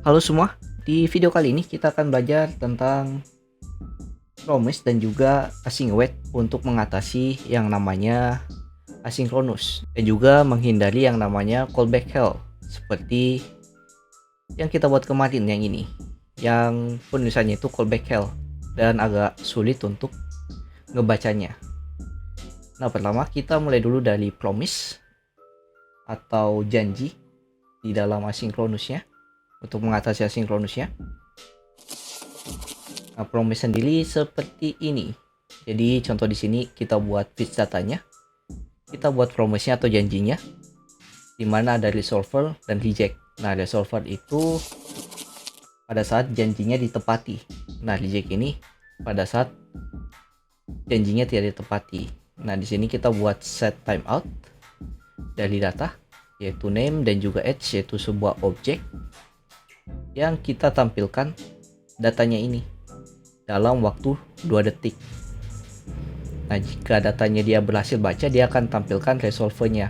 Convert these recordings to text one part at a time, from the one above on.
Halo semua, di video kali ini kita akan belajar tentang promise dan juga async await untuk mengatasi yang namanya asynchronous dan juga menghindari yang namanya callback hell seperti yang kita buat kemarin yang ini, yang penulisannya itu callback hell dan agak sulit untuk ngebacanya. Nah, pertama kita mulai dulu dari promise atau janji di dalam asynchronousnya untuk mengatasi asynchronousnya. Nah, promise sendiri seperti ini. Jadi contoh di sini kita buat fetch datanya, kita buat promise-nya atau janjinya, di mana ada resolver dan reject. Nah, resolver itu pada saat janjinya ditepati. Nah, reject ini pada saat janjinya tidak ditepati. Nah, di sini kita buat set timeout dari data, yaitu name dan juga age, yaitu sebuah objek yang kita tampilkan datanya ini dalam waktu 2 detik. Nah, jika datanya dia berhasil baca, dia akan tampilkan resolvernya.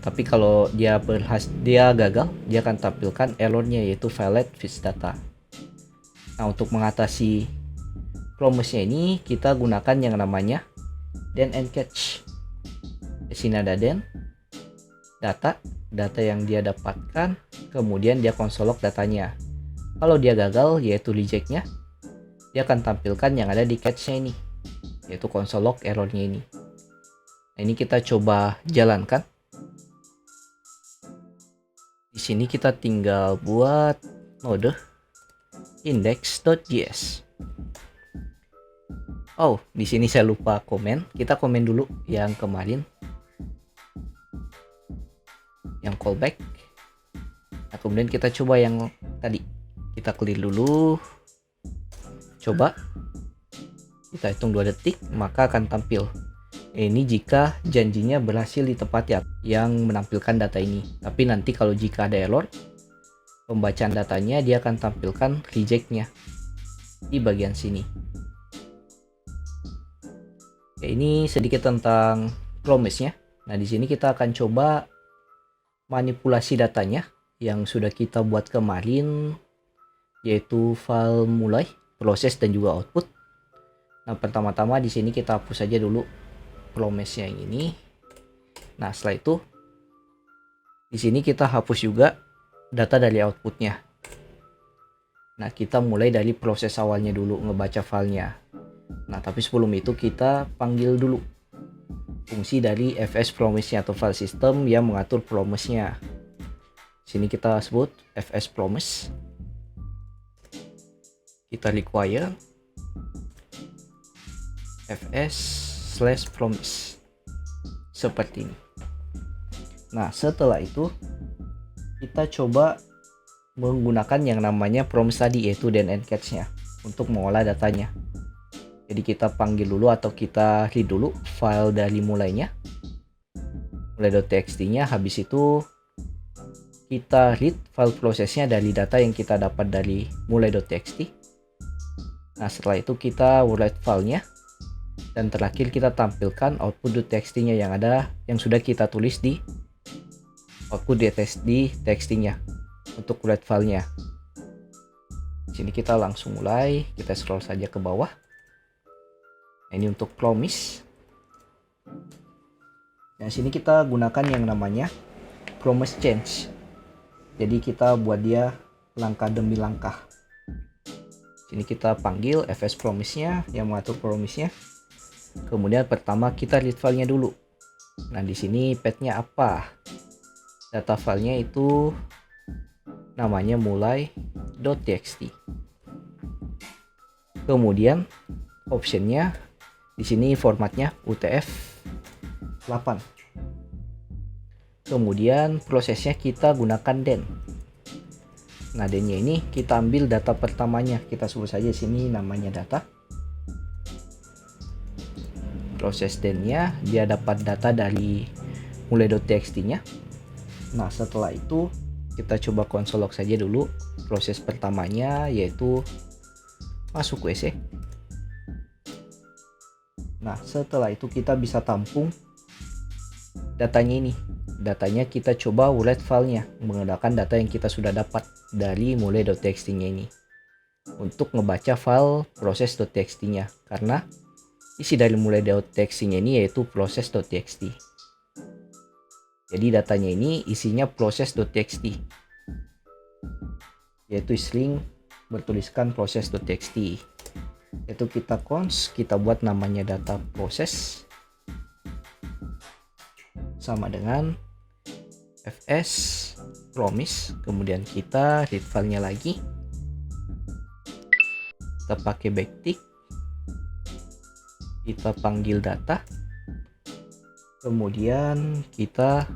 Tapi kalau dia gagal, dia akan tampilkan errornya, yaitu valid fetch data. Nah, untuk mengatasi promise-nya ini kita gunakan yang namanya then and catch. Di sini ada then, data yang dia dapatkan, kemudian dia konsolok datanya. Kalau dia gagal, yaitu reject-nya, dia akan tampilkan yang ada di catch-nya ini, yaitu console log errornya ini. Nah, ini kita coba jalankan. Di sini kita tinggal buat node index.js. Oh, di sini saya lupa komen. Kita komen dulu yang kemarin, yang callback. Nah, kemudian kita coba yang tadi. Kita clear dulu. Coba kita hitung 2 detik, maka akan tampil. Ini jika janjinya berhasil ditepati yang menampilkan data ini. Tapi nanti kalau jika ada error pembacaan datanya, dia akan tampilkan reject-nya di bagian sini. Oke, ini sedikit tentang promise-nya. Nah, di sini kita akan coba manipulasi datanya yang sudah kita buat kemarin, yaitu file mulai, proses dan juga output. Nah, pertama-tama di sini kita hapus saja dulu promise-nya yang ini. Nah, setelah itu di sini kita hapus juga data dari outputnya. Nah, kita mulai dari proses awalnya dulu, ngebaca filenya. Nah, tapi sebelum itu kita panggil dulu fungsi dari fs promise-nya atau file system yang mengatur promise-nya. Sini kita sebut fs promise. Kita require fs/promise seperti ini. Nah, setelah itu kita coba menggunakan yang namanya promise tadi, yaitu then and catch-nya untuk mengolah datanya. Jadi kita panggil dulu atau kita read dulu file dari mulainya, mulai.txt-nya. Habis itu kita read file prosesnya dari data yang kita dapat dari mulai.txt. Nah, setelah itu kita write filenya. Dan terakhir kita tampilkan output.txt-nya yang sudah kita tulis di output di txt-nya untuk write filenya. Di sini kita langsung mulai, kita scroll saja ke bawah. Nah, ini untuk promise. Nah, sini kita gunakan yang namanya promise change. Jadi kita buat dia langkah demi langkah. Sini kita panggil fs promise-nya yang mengatur promise-nya. Kemudian pertama kita read filenya dulu. Nah, di sini path-nya apa? Data filenya itu namanya mulai.txt. Kemudian optionnya di sini formatnya UTF-8. Kemudian prosesnya kita gunakan then. Nah, then-nya ini kita ambil data pertamanya. Kita sebut saja sini namanya data. Proses then-nya dia dapat data dari mulai.txt-nya. Nah, setelah itu kita coba console log saja dulu proses pertamanya, yaitu masuk WC. Nah, setelah itu kita bisa tampung datanya ini datanya kita coba write filenya menggunakan data yang kita sudah dapat dari mulai.txt-nya ini untuk ngebaca file proses.txt-nya, karena isi dari mulai.txt-nya ini yaitu proses.txt. Jadi datanya ini isinya proses.txt, yaitu string bertuliskan proses.txt. Itu kita cons, kita buat namanya data proses sama dengan fs promise, kemudian kita read filenya lagi, kita pakai backtick, kita panggil data, kemudian kita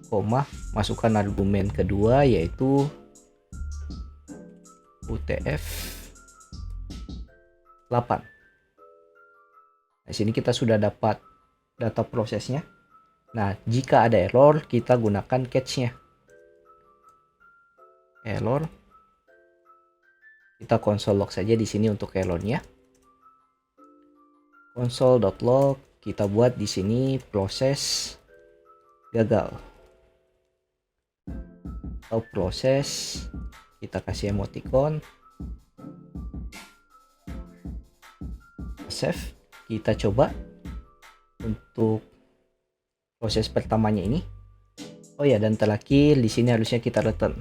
koma masukkan argumen kedua yaitu UTF-8. Di sini kita sudah dapat data prosesnya. Nah, jika ada error, kita gunakan catch-nya. Error. Kita console log saja di sini untuk errornya. Console.log kita buat di sini proses gagal. Atau proses, kita kasih emoticon. Save. Kita coba untuk proses pertamanya ini. Oh ya, dan terakhir di sini harusnya kita return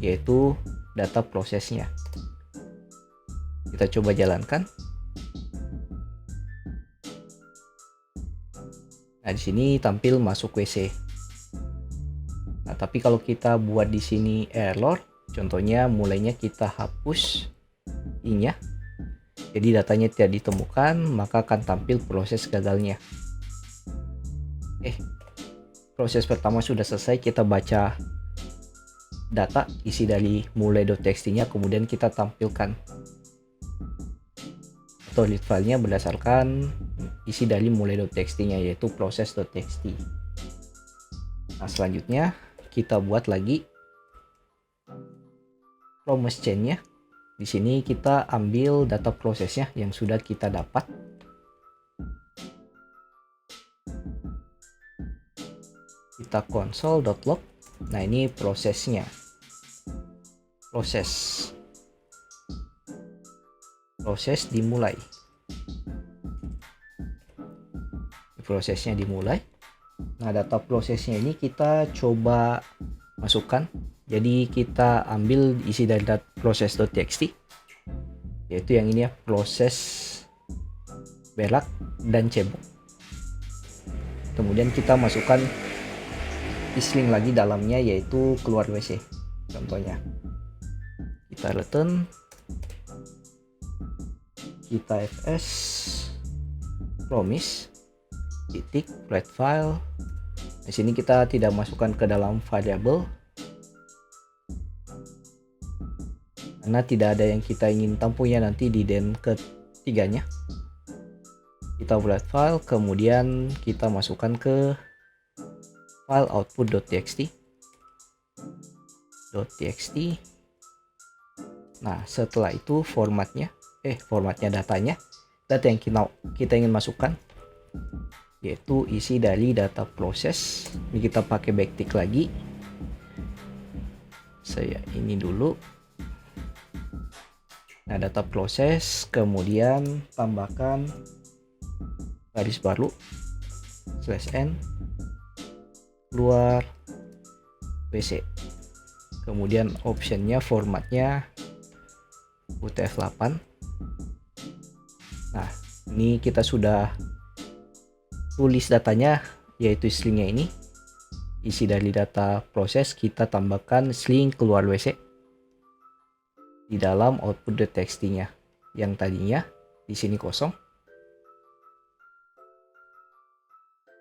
yaitu data prosesnya. Kita coba jalankan. Nah, di sini tampil masuk WC. Nah, tapi kalau kita buat di sini error, contohnya mulainya kita hapus i-nya. Jadi datanya tidak ditemukan, maka akan tampil proses gagalnya. Proses pertama sudah selesai, kita baca data isi dari mulai.txt-nya, kemudian kita tampilkan atau read filenya berdasarkan isi dari mulai.txt-nya yaitu proses.txt. Nah, selanjutnya kita buat lagi promise chain-nya. Di sini kita ambil data prosesnya yang sudah kita dapat. Kita console.log. Nah, ini prosesnya. Proses dimulai. Prosesnya dimulai. Nah, data prosesnya ini kita coba masukkan. Jadi kita ambil isi dari proses.txt, yaitu yang ini ya, proses berak dan cebok. Kemudian kita masukkan string lagi dalamnya yaitu keluar WC. Contohnya kita return, kita fs promise titik write file. Di sini kita tidak masukkan ke dalam variable karena tidak ada yang kita ingin tampungnya nanti di den ketiganya. Kita write file, kemudian kita masukkan ke file output.txt. Nah, setelah itu formatnya datanya, data yang kita ingin masukkan yaitu isi dari data proses. Ini kita pakai backtick lagi. Saya ini dulu. Nah, data proses, kemudian tambahkan garis baru /n keluar WC. Kemudian optionnya formatnya UTF-8. Nah, ini kita sudah tulis datanya yaitu stringnya ini. Isi dari data proses kita tambahkan string keluar WC di dalam output.txt-nya yang tadinya di sini kosong.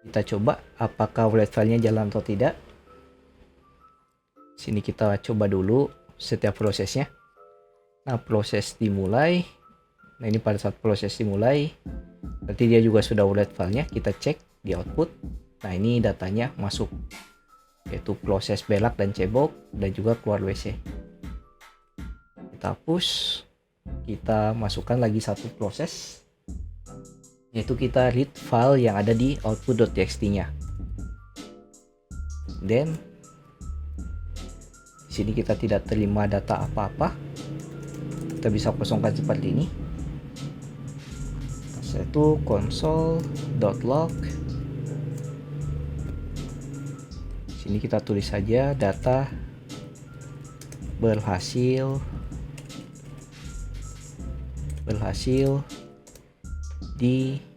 Kita coba apakah write filenya jalan atau tidak. Sini kita coba dulu setiap prosesnya. Nah, proses dimulai. Nah, ini pada saat proses dimulai berarti dia juga sudah write filenya. Kita cek di output. Nah, ini datanya masuk yaitu proses berak dan cebok dan juga keluar WC. Kita hapus, kita masukkan lagi satu proses yaitu kita read file yang ada di output.txt-nya. Then di sini kita tidak terima data apa-apa, kita bisa kosongkan seperti ini. Setelah itu console.log, sini kita tulis saja data berhasil ditulis.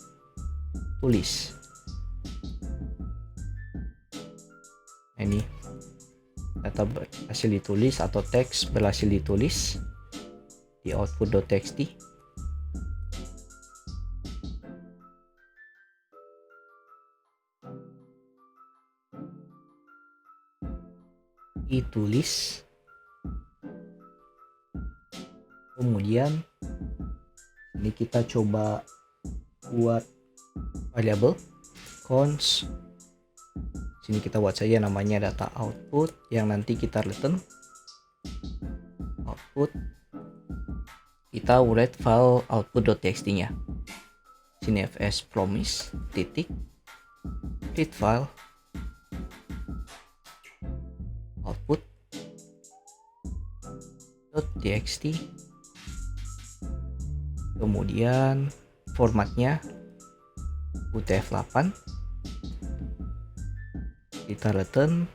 Ini data berhasil ditulis atau teks berhasil ditulis di output.txt. Ditulis. Kemudian ini kita coba buat variabel const. Sini kita buat saja namanya data output yang nanti kita return output. Kita write file output.txt nya. Sini fs promise titik read file output .txt. Kemudian formatnya UTF-8. Kita return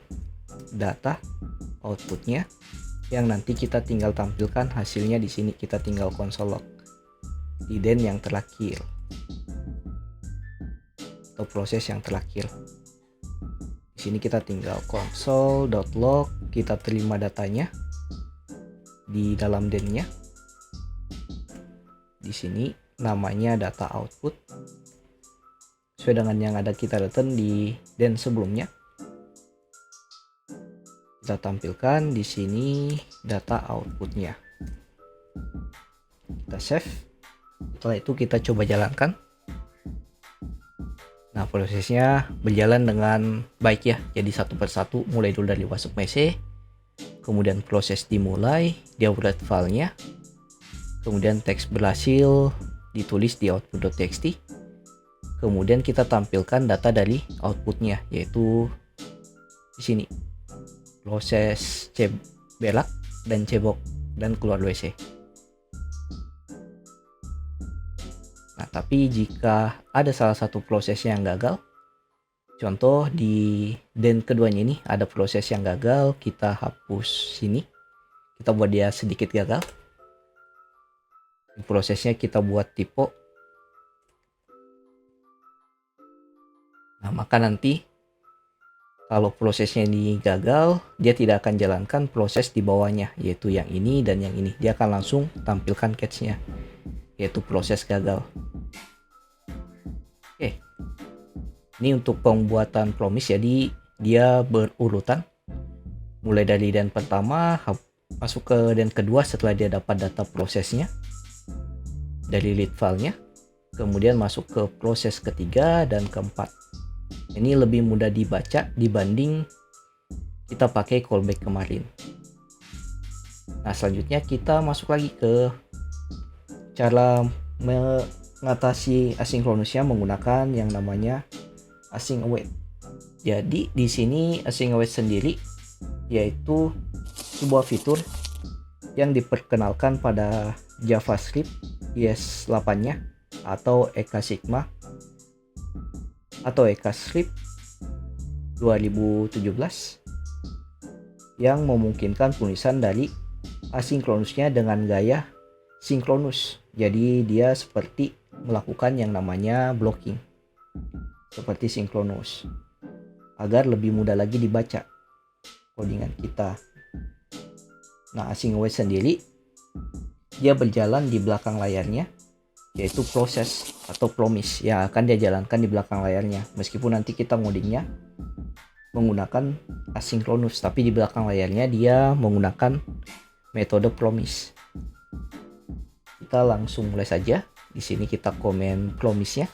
data outputnya yang nanti kita tinggal tampilkan hasilnya di sini. Kita tinggal console log di den yang terakhir atau proses yang terakhir. Di sini kita tinggal console.log, kita terima datanya di dalam den-nya. Di sini namanya data output sesuai dengan yang ada kita return di den sebelumnya. Kita tampilkan di sini data outputnya. Kita save. Setelah itu kita coba jalankan. Nah, prosesnya berjalan dengan baik ya. Jadi satu persatu mulai dulu dari masuk PC. Kemudian proses dimulai, dia write filenya. Kemudian teks berhasil ditulis di output.txt. Kemudian kita tampilkan data dari outputnya, yaitu di sini. Proses cebelak dan cebok dan keluar WC. Nah, tapi jika ada salah satu proses yang gagal, contoh di den keduanya ini ada proses yang gagal, kita hapus sini, kita buat dia sedikit gagal. Prosesnya kita buat typo. Nah, maka nanti kalau prosesnya ini gagal, dia tidak akan jalankan proses di bawahnya, yaitu yang ini dan yang ini. Dia akan langsung tampilkan catch-nya, yaitu proses gagal. Oke, ini untuk pembuatan promise, jadi dia berurutan. Mulai dari den pertama, masuk ke den kedua setelah dia dapat data prosesnya dari lead filenya. Kemudian masuk ke proses ketiga dan keempat. Ini lebih mudah dibaca dibanding kita pakai callback kemarin. Nah, selanjutnya kita masuk lagi ke cara mengatasi asynchronousnya menggunakan yang namanya async await. Jadi di sini async await sendiri yaitu sebuah fitur yang diperkenalkan pada JavaScript ES8-nya atau ECMAScript atau ECMAScript 2017 yang memungkinkan penulisan dari asinkronusnya dengan gaya sinkronus. Jadi dia seperti melakukan yang namanya blocking seperti sinkronus agar lebih mudah lagi dibaca codingan kita. Nah, async await sendiri dia berjalan di belakang layarnya, yaitu proses atau promise yang akan dia jalankan di belakang layarnya. Meskipun nanti kita ngodingnya menggunakan asinkronus, tapi di belakang layarnya dia menggunakan metode promise. Kita langsung mulai saja. Di sini kita komen promise-nya.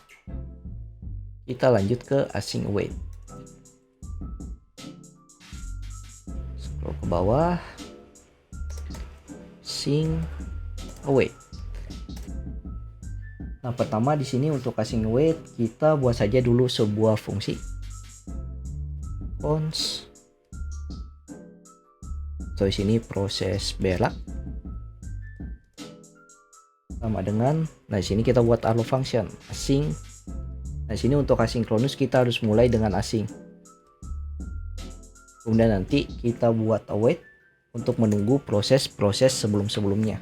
Kita lanjut ke async await. Scroll ke bawah. Async await. Nah, pertama di sini untuk async await kita buat saja dulu sebuah fungsi const Atau di sini proses belak sama dengan, nah di sini kita buat arrow function async. Nah di sini untuk asinkronus kita harus mulai dengan async. Kemudian nanti kita buat await untuk menunggu proses-proses sebelum-sebelumnya.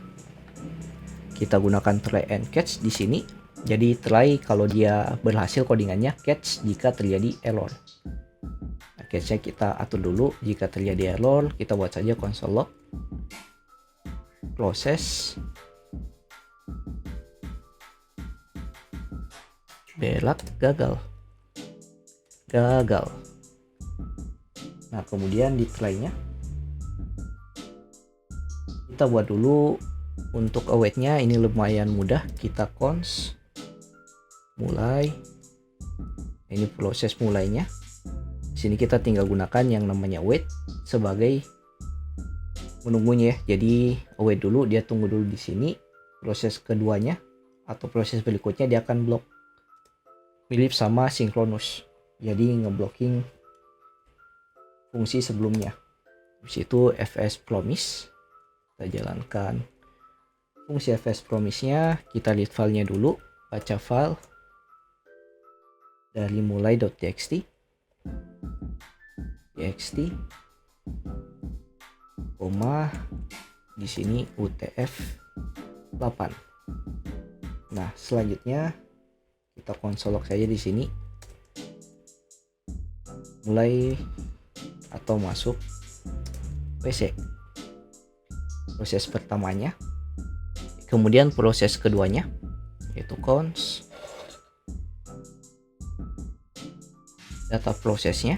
Kita gunakan try and catch di sini. Jadi try kalau dia berhasil codingannya, catch jika terjadi error. Nah, catch-nya kita atur dulu. Jika terjadi error, kita buat saja console log proses belak gagal. Nah kemudian di try-nya kita buat dulu untuk await-nya. Ini lumayan mudah, kita cons mulai. Ini proses mulainya. Di sini kita tinggal gunakan yang namanya wait sebagai menunggunya ya. Jadi await dulu, dia tunggu dulu di sini. Proses keduanya atau proses berikutnya dia akan blok. Mirip sama sinkronus. Jadi ngeblocking fungsi sebelumnya. Habis itu fs promise. Kita jalankan fungsi fs promise-nya. Kita read filenya dulu, baca file dari mulai.txt, koma di sini utf8. Nah selanjutnya kita console log saja di sini, mulai atau masuk WC. Proses pertamanya, kemudian proses keduanya yaitu cons data prosesnya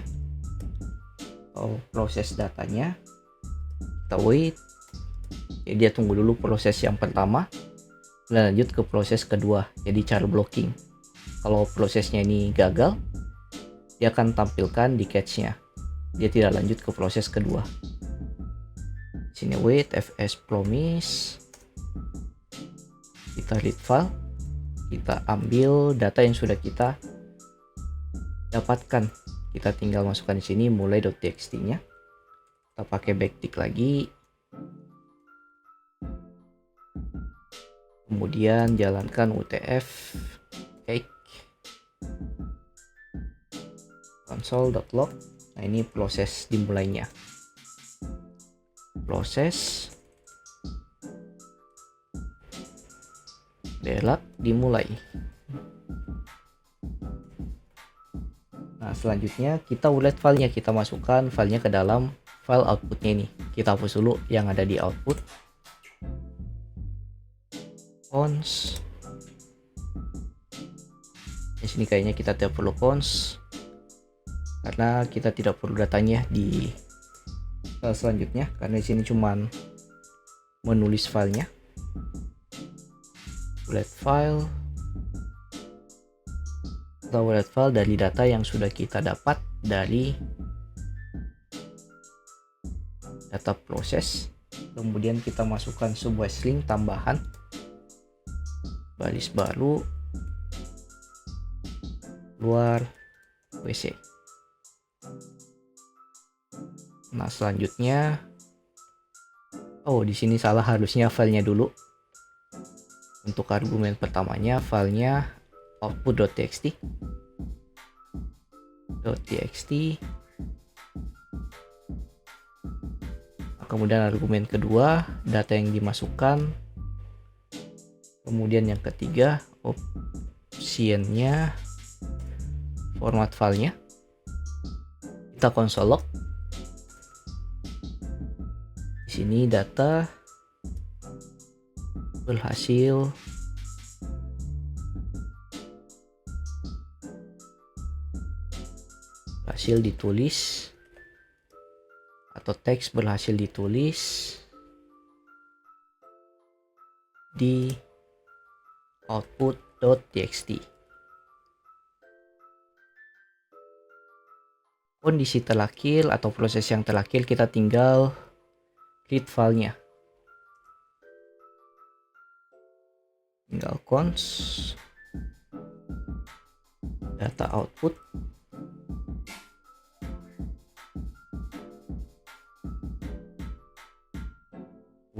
atau proses datanya, kita wait jadi dia tunggu dulu proses yang pertama dan lanjut ke proses kedua, jadi cara blocking. Kalau prosesnya ini gagal, dia akan tampilkan di catch-nya, dia tidak lanjut ke proses kedua. Sini wait fs promise, kita read file, kita ambil data yang sudah kita dapatkan, kita tinggal masukkan di sini mulai.txt nya. Kita pakai backtick lagi, kemudian jalankan utf cake console.log. Nah ini proses dimulainya, proses belak dimulai. Nah selanjutnya kita ulet filenya, kita masukkan filenya ke dalam file outputnya ini. Kita hapus dulu yang ada di output, cons. Di sini kayaknya kita tidak perlu cons karena kita tidak perlu datanya di file selanjutnya, karena di sini cuman menulis filenya. Ulet file atau ulet file dari data yang sudah kita dapat dari data proses. Kemudian kita masukkan sebuah string tambahan, baris baru, luar WC. Nah selanjutnya, oh di sini salah, harusnya filenya dulu. Untuk argumen pertamanya filenya output.txt, kemudian argumen kedua data yang dimasukkan, kemudian yang ketiga optionnya format filenya. Kita console log. Di sini data berhasil ditulis atau teks berhasil ditulis di output.txt. Kondisi terakhir atau proses yang terakhir, kita tinggal read filenya, tinggal cons data output,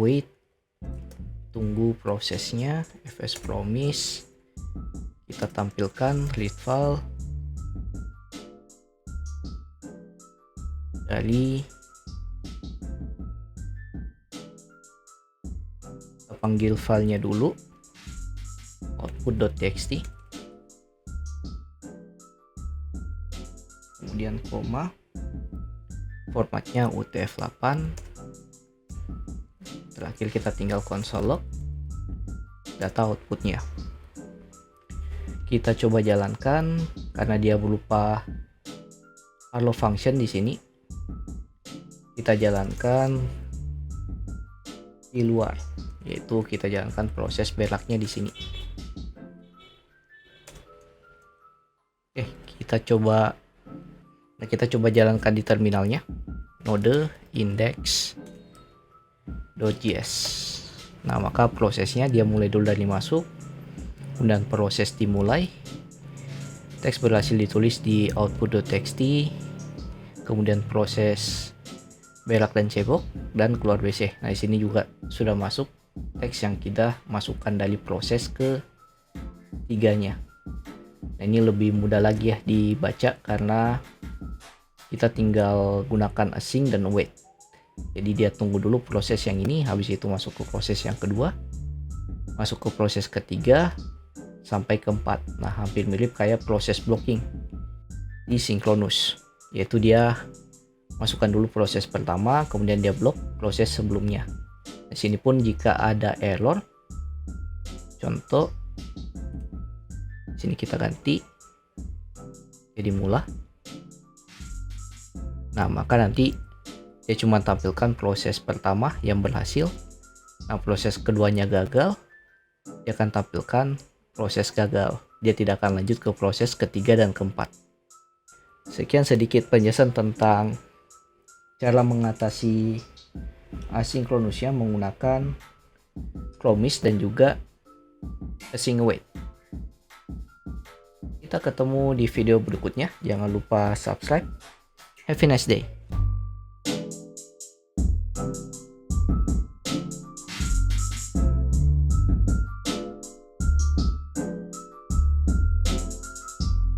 wait, tunggu prosesnya, fs promise, kita tampilkan read file dari, kita panggil filenya dulu, output.txt, kemudian koma, formatnya UTF-8, terakhir kita tinggal console log data outputnya. Kita coba jalankan karena dia berupa hello function di sini. Kita jalankan di luar, yaitu kita jalankan proses beraknya di sini. Oke, kita coba jalankan di terminalnya. Node index.js. Nah, maka prosesnya dia mulai dulu dari masuk, kemudian proses dimulai, teks berhasil ditulis di output.txt, kemudian proses berak dan cebok dan keluar WC. Nah, di sini juga sudah masuk teks yang kita masukkan dari proses ke tiganya. Nah, ini lebih mudah lagi ya dibaca karena kita tinggal gunakan async dan await. Jadi dia tunggu dulu proses yang ini, habis itu masuk ke proses yang kedua, masuk ke proses ketiga, sampai keempat. Nah, hampir mirip kayak proses blocking di Synchronous, yaitu dia masukkan dulu proses pertama, kemudian dia blok proses sebelumnya. Di sini pun jika ada error, contoh sini kita ganti jadi mula. Nah, maka nanti dia cuma tampilkan proses pertama yang berhasil. Nah, proses keduanya gagal, dia akan tampilkan proses gagal. Dia tidak akan lanjut ke proses ketiga dan keempat. Sekian sedikit penjelasan tentang cara mengatasi asynchronousnya menggunakan promise dan juga async await. Kita ketemu di video berikutnya. Jangan lupa subscribe. Have a nice day.